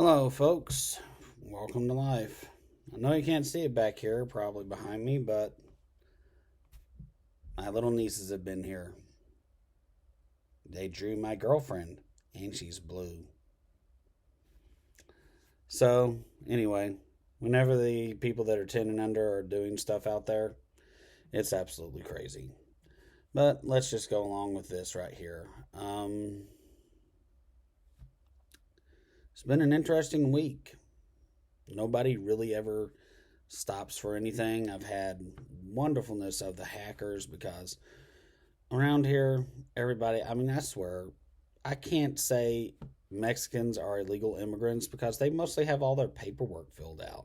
Hello, folks. Welcome to life. I know you can't see it back here, probably behind me, but my little nieces have been here. They drew my girlfriend, and she's blue. So, anyway, whenever the people that are 10 and under are doing stuff out there, it's absolutely crazy. But let's just go along with this right here. It's been an interesting week. Nobody really ever stops for anything. I've had wonderfulness of the hackers because around here, everybody, I swear, I can't say Mexicans are illegal immigrants because they mostly have all their paperwork filled out.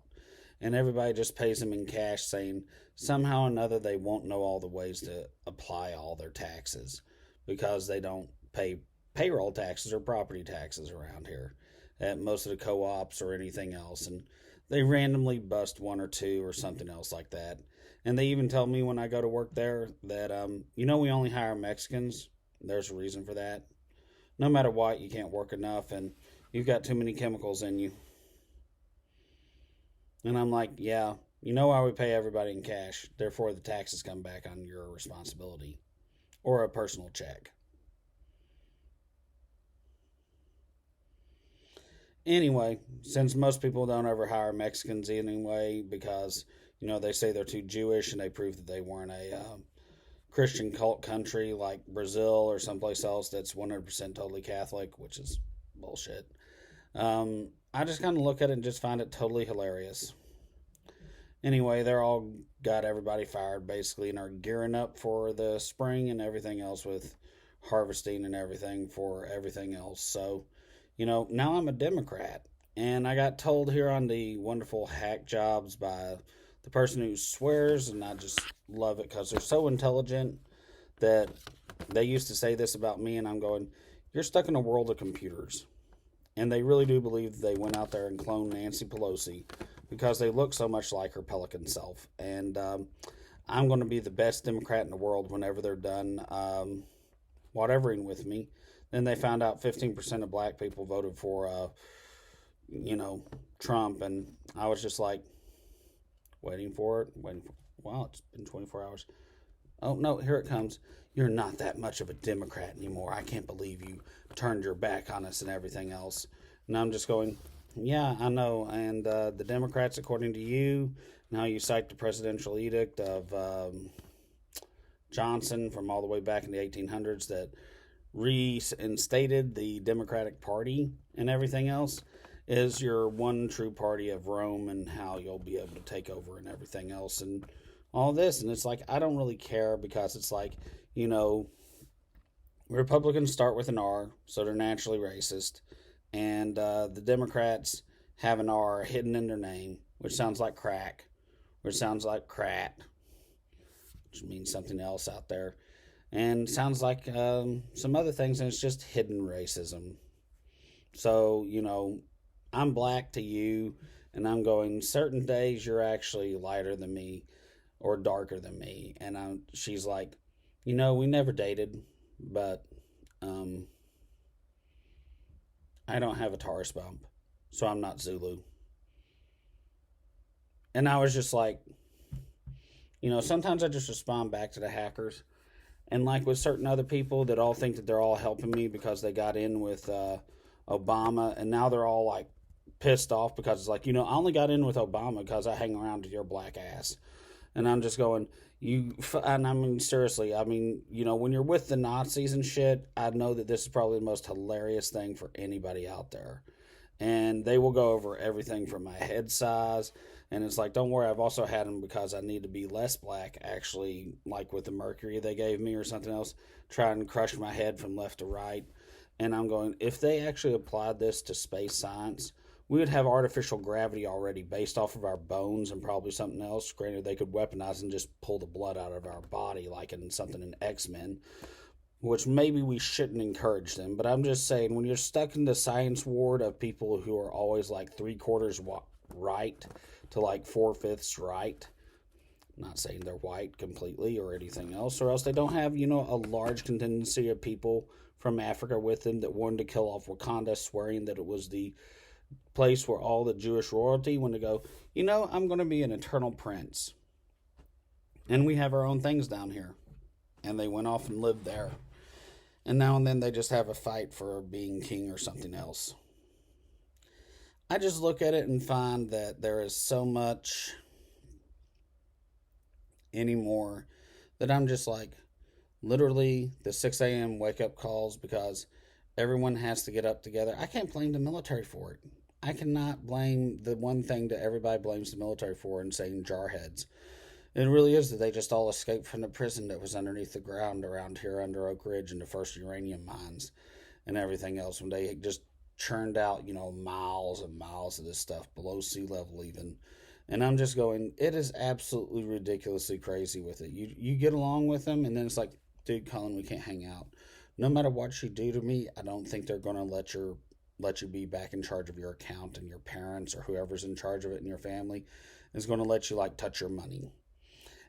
And everybody just pays them in cash, saying somehow or another they won't know all the ways to apply all their taxes because they don't pay payroll taxes or property taxes around here at most of the co ops or anything else. And they randomly bust one or two or something else like that. And they even tell me when I go to work there that, we only hire Mexicans. There's a reason for that. No matter what, you can't work enough and you've got too many chemicals in you. And I'm like, yeah, you know why we pay everybody in cash. Therefore, the taxes come back on your responsibility or a personal check. Anyway, since most people don't ever hire Mexicans anyway because, they say they're too Jewish and they prove that they weren't a Christian cult country like Brazil or someplace else that's 100% totally Catholic, which is bullshit. I just kind of look at it and just find it totally hilarious. Anyway, they're all got everybody fired basically and are gearing up for the spring and everything else with harvesting and everything for everything else. So, now I'm a Democrat. And I got told here on the wonderful hack jobs by the person who swears, and I just love it because they're so intelligent that they used to say this about me, and I'm going, you're stuck in a world of computers. And they really do believe that they went out there and cloned Nancy Pelosi because they look so much like her pelican self. And I'm going to be the best Democrat in the world whenever they're done whatevering with me. Then they found out 15% of black people voted for, Trump. And I was just like, waiting for it. Wow, it's been 24 hours. Oh, no, here it comes. You're not that much of a Democrat anymore. I can't believe you turned your back on us and everything else. And I'm just going, yeah, I know. And the Democrats, according to you, now you cite the presidential edict of Johnson from all the way back in the 1800s that reinstated the Democratic Party and everything else is your one true party of Rome and how you'll be able to take over and everything else and all this. And it's like, I don't really care because it's like, Republicans start with an R, so they're naturally racist. And the Democrats have an R hidden in their name, which sounds like crack, which sounds like crat, which means something else out there. And sounds like some other things, and it's just hidden racism. So, I'm black to you, and I'm going, certain days you're actually lighter than me or darker than me. And she's like, we never dated, but I don't have a Taurus bump, so I'm not Zulu. And I was just like, sometimes I just respond back to the hackers. And like with certain other people that all think that they're all helping me because they got in with Obama, and now they're all like pissed off because it's like, I only got in with Obama because I hang around with your black ass. And I'm just going, and I mean, seriously, when you're with the Nazis and shit, I know that this is probably the most hilarious thing for anybody out there. And they will go over everything from my head size. And it's like, don't worry, I've also had them because I need to be less black, actually, like with the mercury they gave me or something else, try and crush my head from left to right. And I'm going, if they actually applied this to space science, we would have artificial gravity already based off of our bones and probably something else. Granted, they could weaponize and just pull the blood out of our body like in something in X-Men, which maybe we shouldn't encourage them. But I'm just saying, when you're stuck in the science ward of people who are always like 3/4 right to like 4/5 right, I'm not saying they're white completely or anything else, or else they don't have, a large contingency of people from Africa with them that wanted to kill off Wakanda, swearing that it was the place where all the Jewish royalty went to go, I'm going to be an eternal prince. And we have our own things down here. And they went off and lived there. And now and then they just have a fight for being king or something else. I just look at it and find that there is so much anymore that I'm just like, literally the 6 a.m. wake up calls because everyone has to get up together. I can't blame the military for it. I cannot blame the one thing that everybody blames the military for and saying jarheads. It really is that they just all escaped from the prison that was underneath the ground around here under Oak Ridge and the first uranium mines and everything else when they just churned out, miles and miles of this stuff below sea level even. And I'm just going, it is absolutely ridiculously crazy with it. You get along with them and then it's like, dude, Colin, we can't hang out. No matter what you do to me, I don't think they're going to let you be back in charge of your account, and your parents or whoever's in charge of it in your family is going to let you touch your money.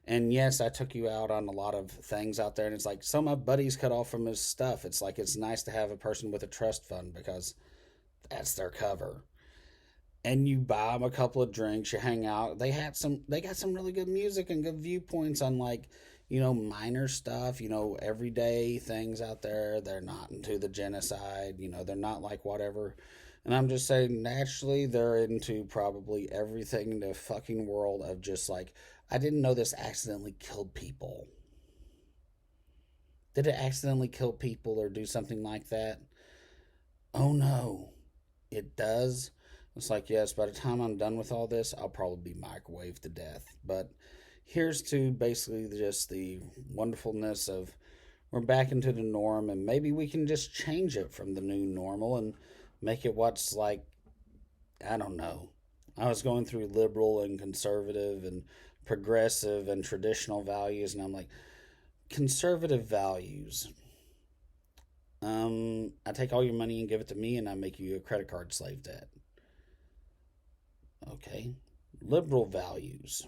And yes, I took you out on a lot of things out there, and it's like some of my buddies cut off from his stuff. It's like it's nice to have a person with a trust fund because that's their cover. And you buy them a couple of drinks, you hang out. They got some really good music and good viewpoints on minor stuff, everyday things out there. They're not into the genocide, they're not like whatever. And I'm just saying, naturally, they're into probably everything in the fucking world of just I didn't know this accidentally killed people. Did it accidentally kill people or do something like that? Oh no, it does. It's like, yes, by the time I'm done with all this, I'll probably be microwaved to death. But here's to basically just the wonderfulness of we're back into the norm, and maybe we can just change it from the new normal and make it what's I don't know. I was going through liberal and conservative and progressive and traditional values, and I'm like, conservative values. I take all your money and give it to me, and I make you a credit card slave debt. Okay. Liberal values.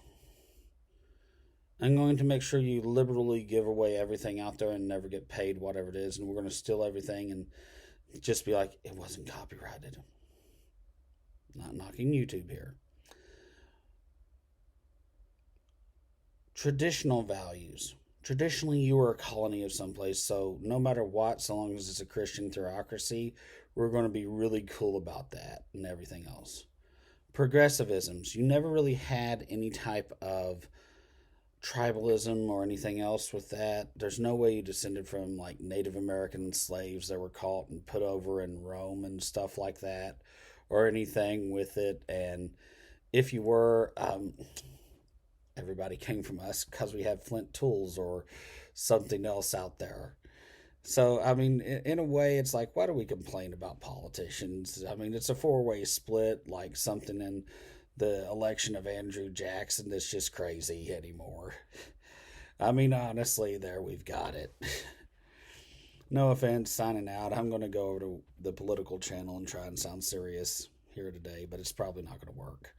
I'm going to make sure you liberally give away everything out there and never get paid whatever it is, and we're going to steal everything and just be like, it wasn't copyrighted. Not knocking YouTube here. Traditional values. Traditionally, you were a colony of someplace, so no matter what, so long as it's a Christian theocracy, we're going to be really cool about that and everything else. Progressivisms. You never really had any type of tribalism or anything else with that. There's no way you descended from Native American slaves that were caught and put over in Rome and stuff like that, or anything with it. And if you were, everybody came from us because we have flint tools or something else out there. So, I mean, in a way, it's like, why do we complain about politicians? I mean, it's a four-way split, like something in the election of Andrew Jackson that's just crazy anymore. I mean, honestly, there we've got it. No offense, signing out. I'm going to go over to the political channel and try and sound serious here today, but it's probably not going to work.